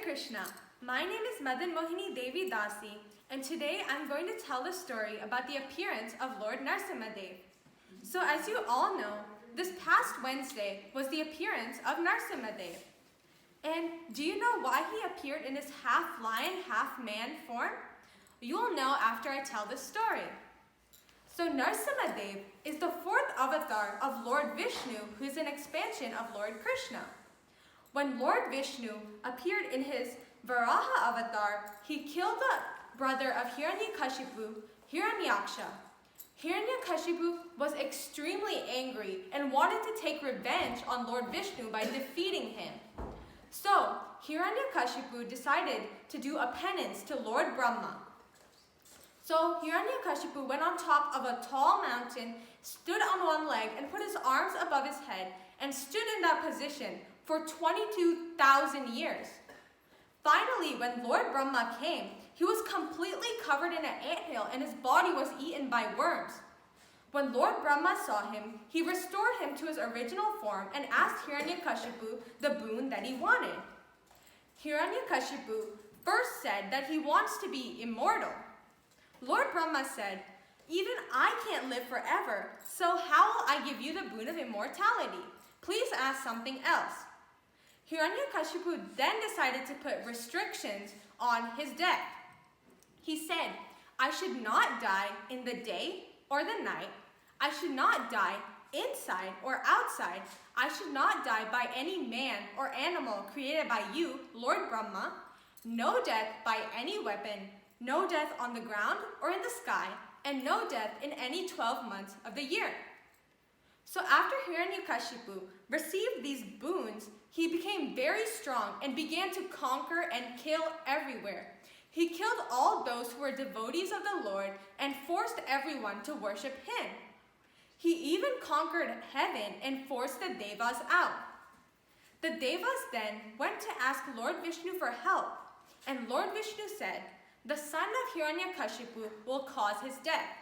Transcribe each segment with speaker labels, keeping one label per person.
Speaker 1: Krishna. My name is Madan Mohini Devi Dasi, and today I'm going to tell the story about the appearance of Lord Narasimha Deva. So as you all know, this past Wednesday was the appearance of Narasimha Deva. And do you know why he appeared in his half lion, half man form? You will know after I tell this story. So Narasimha Deva is the fourth avatar of Lord Vishnu, who is an expansion of Lord Krishna. When Lord Vishnu appeared in his Varaha avatar, he killed the brother of Hiranyakashipu, Hiranyaksha. Hiranyakashipu was extremely angry and wanted to take revenge on Lord Vishnu by defeating him. So Hiranyakashipu decided to do a penance to Lord Brahma. So Hiranyakashipu went on top of a tall mountain, stood on one leg, and put his arms above his head and stood in that position for 22,000 years. Finally, when Lord Brahma came, he was completely covered in an anthill and his body was eaten by worms. When Lord Brahma saw him, he restored him to his original form and asked Hiranyakashipu the boon that he wanted. Hiranyakashipu first said that he wants to be immortal. Lord Brahma said, "Even I can't live forever, so how will I give you the boon of immortality? Please ask something else." Hiranyakashipu then decided to put restrictions on his death. He said, "I should not die in the day or the night. I should not die inside or outside. I should not die by any man or animal created by you, Lord Brahma. No death by any weapon, no death on the ground or in the sky, and no death in any 12 months of the year." So after Hiranyakashipu received these boons, he became very strong and began to conquer and kill everywhere. He killed all those who were devotees of the Lord and forced everyone to worship him. He even conquered heaven and forced the Devas out. The Devas then went to ask Lord Vishnu for help, and Lord Vishnu said, "The son of Hiranyakashipu will cause his death."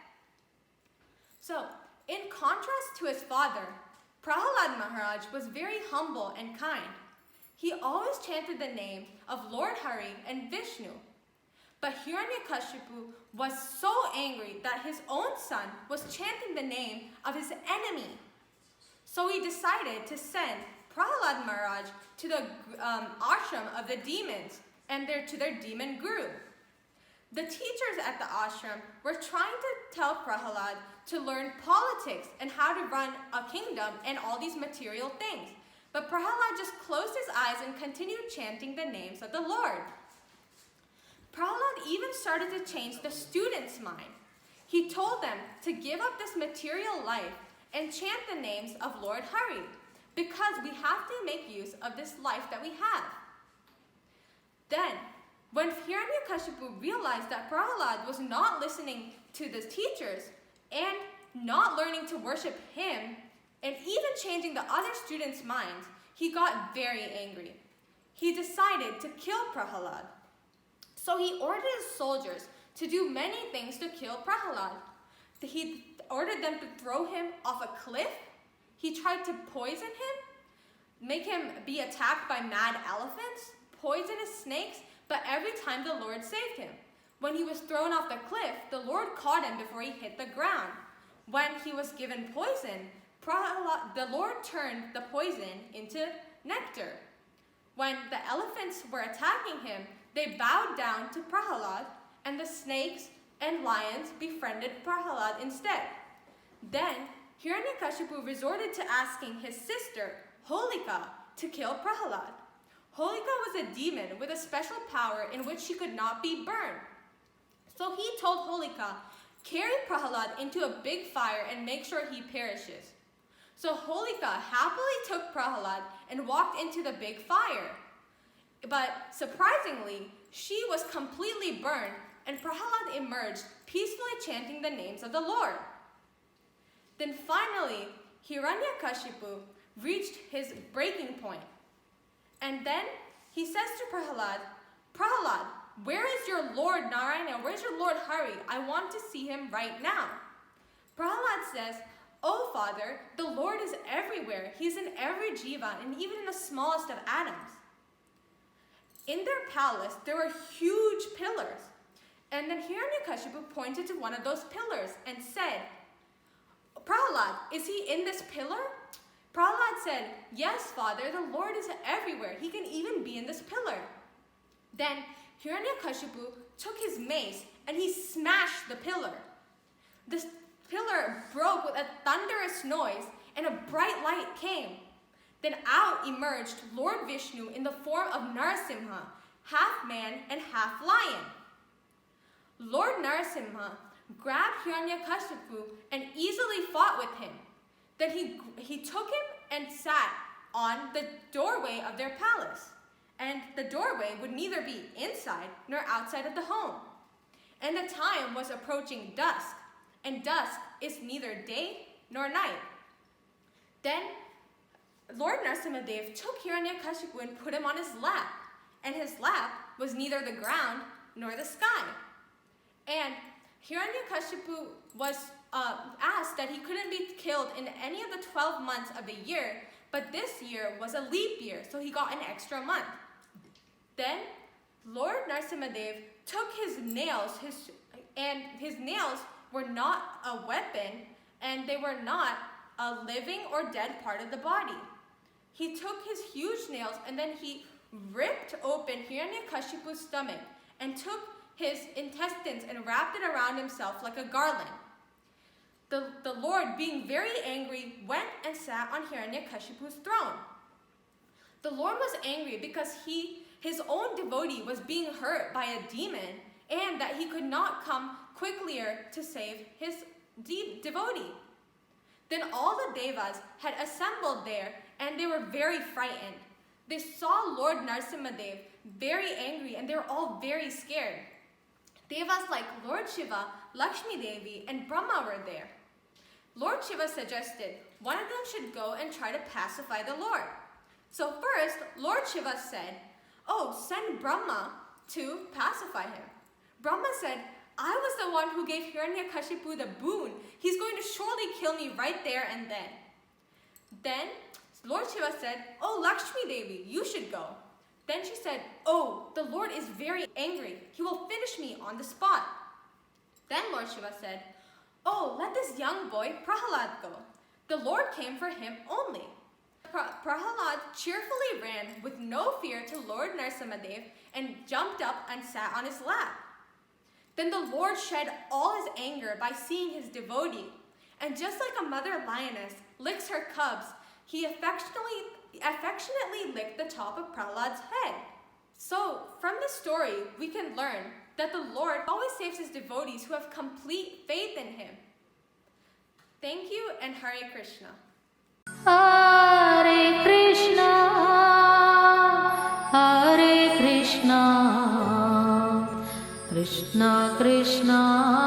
Speaker 1: So, in contrast to his father, Prahalad Maharaj was very humble and kind. He always chanted the name of Lord Hari and Vishnu. But Hiranyakashipu was so angry that his own son was chanting the name of his enemy. So he decided to send Prahalad Maharaj to the ashram of the demons and to their demon guru. The teachers at the ashram were trying to tell Prahalad to learn politics and how to run a kingdom and all these material things. But Prahalad just closed his eyes and continued chanting the names of the Lord. Prahalad even started to change the students' mind. He told them to give up this material life and chant the names of Lord Hari, because we have to make use of this life that we have. Then, when Hiranyakashipu realized that Prahalad was not listening to the teachers and not learning to worship him, and even changing the other students' minds, he got very angry. He decided to kill Prahalad. So he ordered his soldiers to do many things to kill Prahalad. He ordered them to throw him off a cliff. He tried to poison him, make him be attacked by mad elephants, poisonous snakes, but every time the Lord saved him. When he was thrown off the cliff, the Lord caught him before he hit the ground. When he was given poison, the Lord turned the poison into nectar. When the elephants were attacking him, they bowed down to Prahalad, and the snakes and lions befriended Prahalad instead. Then Hiranyakashipu resorted to asking his sister, Holika, to kill Prahalad. Holika was a demon with a special power in which she could not be burned. So he told Holika, "Carry Prahalad into a big fire and make sure he perishes." So Holika happily took Prahalad and walked into the big fire. But surprisingly, she was completely burned, and Prahalad emerged, peacefully chanting the names of the Lord. Then finally, Hiranyakashipu reached his breaking point. And then he says to Prahalad, "Prahalad, where is your Lord Narayana? Where is your Lord Hari? I want to see him right now." Prahalad says, "Oh, Father, the Lord is everywhere. He is in every jiva and even in the smallest of atoms." In their palace, there were huge pillars. And then Hiranyakashipu pointed to one of those pillars and said, Prahalad, is he in this pillar? Prahalad said, yes, father, the Lord is everywhere. He can even be in this pillar. Then Hiranyakashipu took his mace and he smashed the pillar. This pillar broke with a thunderous noise and a bright light came. Then out emerged Lord Vishnu in the form of Narasimha, half man and half lion. Lord Narasimha grabbed Hiranyakashipu and easily fought with him. Then he took him and sat on the doorway of their palace. And the doorway would neither be inside nor outside of the home. And the time was approaching dusk, and dusk is neither day nor night. Then Lord Narasimha Deva took Hiranyakashipu and put him on his lap, and his lap was neither the ground nor the sky. And Hiranyakashipu was asked that he couldn't be killed in any of the 12 months of the year, but this year was a leap year, so he got an extra month. Then Lord Narasimha Deva took his nails, and his nails were not a weapon, and they were not a living or dead part of the body. He took his huge nails and then he ripped open Hiranyakashipu's stomach and took his intestines and wrapped it around himself like a garland. The Lord, being very angry, went and sat on Hiranyakashipu's throne. The Lord was angry because his own devotee was being hurt by a demon and that he could not come quicklier to save his devotee. Then all the devas had assembled there and they were very frightened. They saw Lord Narasimha Deva very angry and they were all very scared. Devas like Lord Shiva, Lakshmi Devi, and Brahma were there. Lord Shiva suggested one of them should go and try to pacify the Lord. So first, Lord Shiva said, oh, send Brahma to pacify him. Brahma said, I was the one who gave Hiranyakashipu the boon. He's going to surely kill me right there and then. Then Lord Shiva said, oh, Lakshmi Devi, you should go. Then she said, oh, the Lord is very angry. He will finish me on the spot. Then Lord Shiva said, oh, let this young boy Prahalad go. The Lord came for him only. Prahalad cheerfully ran with no fear to Lord Narasimha Deva and jumped up and sat on his lap. Then the Lord shed all his anger by seeing his devotee. And just like a mother lioness licks her cubs, he affectionately licked the top of Prahalad's head. So, from this story, we can learn that the Lord always saves his devotees who have complete faith in him. Thank you and Hare Krishna.
Speaker 2: Hare Krishna, Hare Krishna, Krishna Krishna,